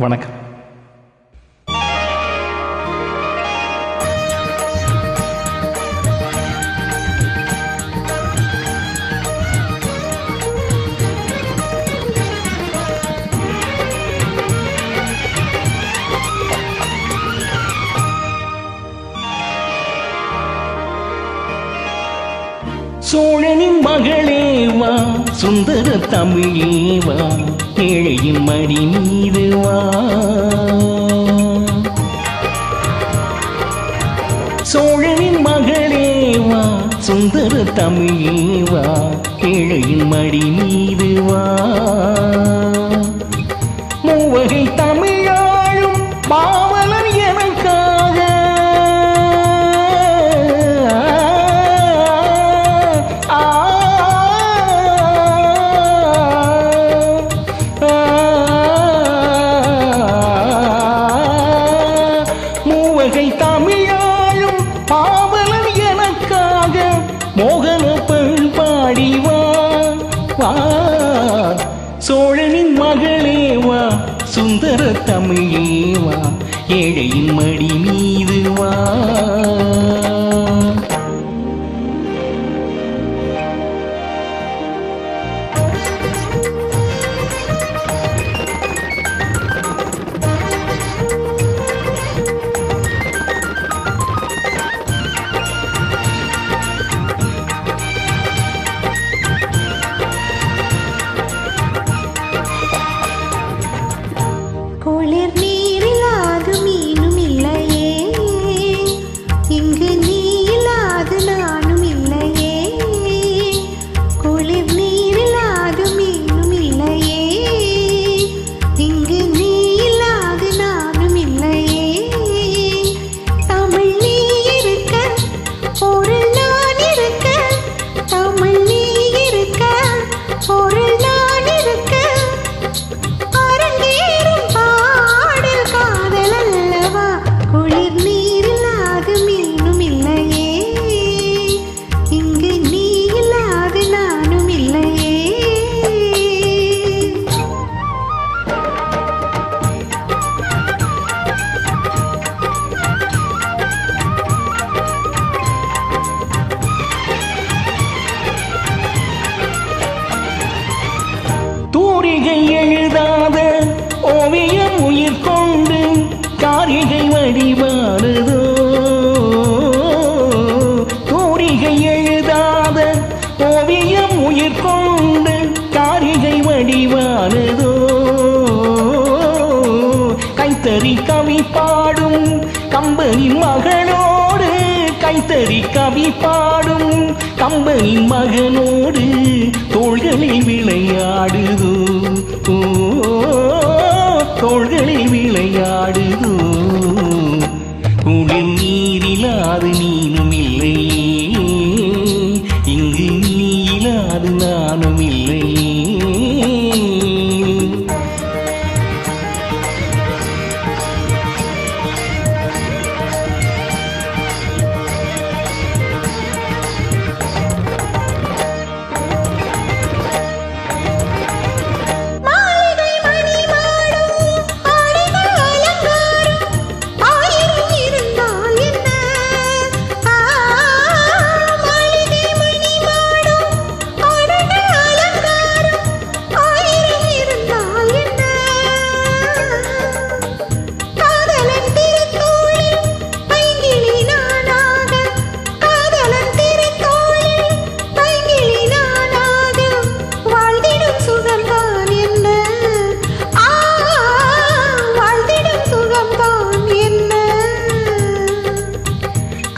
வணக்கம். சோழனின் மகளேவா, சுந்தர தமிழேவா, ஏழையின் மடி மீது வா. சோழனின் மகளேவா, சுந்தர தமிழேவா, ஏழையின் மடி மீது வா. மூவகை தமிழாளும் பாவலன் எனக்காக தமிழாளும் பாவலன் எனக்காக மோகன பெண் பாடிவா வா. சோழனின் மகளேவா, சுந்தர தமிழேவா, ஏழையின் மடி மீது வா. குளிர் நீரிலாது மீனும் இல்லையே, இங்கு நீ இல்லாது நானும் இல்லையே. குளிர் நீரிலாது மீனும் இல்லையே, இங்கு நீ இல்லாது நானும் இல்லையே. தமிழ் நீ இருக்க, பொருள் நான் இருக்க. தமிழ் நீ இருக்க, பொருள் நான் இருக்க. தூரிகை எழுதாத ஓவியம் உயிர் கொண்டு காரிகை வடிவானதோ. தூரிகை எழுதாத ஓவியம் உயிர் கொண்டு காரிகை வடிவானதோ. கைத்தறி கவி பாடும் கம்பனின் மகனோடு, கைத்தறி கவி பாடும் கம்பனின் மகனோடு தோள்களில் விளையாடுதோ. தோள்களில் விளையாடுதோ. குளிர் நீரிலாது நீனும் இல்லையே, இங்கு நீ இல்லாது நானும் இல்லையே.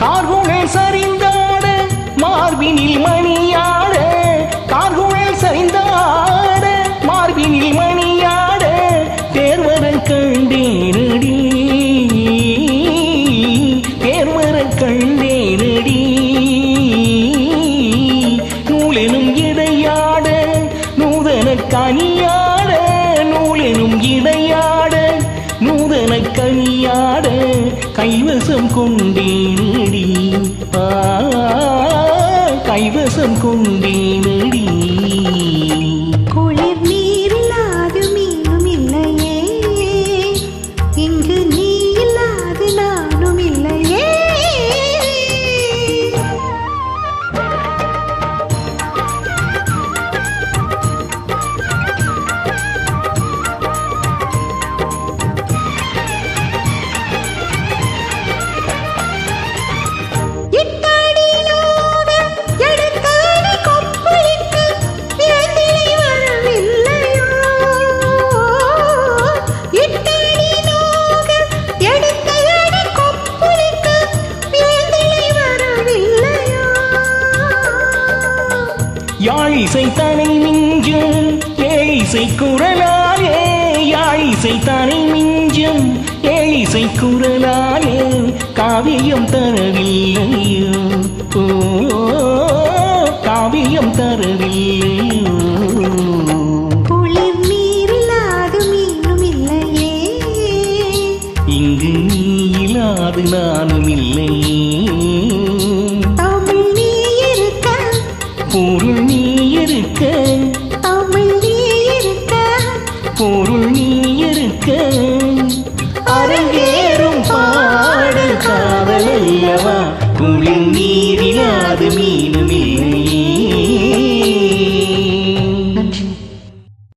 கார்குழல் சரிந்தாட மார்பினில் மணியாட, கார்குழல் சரிந்தாட மார்பினில் மணியாட, தேர்வர கண்டேனடி, தேர்வர கண்டேனடி. நூலெனும் இடையாட நூதன கனியாட, நூலெனும் இடையாட நூதன கனியாட, கைவசம் கொண்டேனடி, கைவசம் கொண்டேனடி. குளிர் நீரிலாது மீனும் இல்லையே, குரலாலே யாழிசை தானே மிஞ்சும் ஏழிசை குரலாலே காவியம் தரவில்லையோ ஓ காவியம் தரவில்லையோ குளிர் நீரில்லாது மீனும் இல்லையே இங்கு நீ இல்லாது நானும் இல்லையே தமிழ் நீ இருக்க பொருள் நீ இருக்க தமிழ் நீ இருக்க பொருள் நீ இருக்க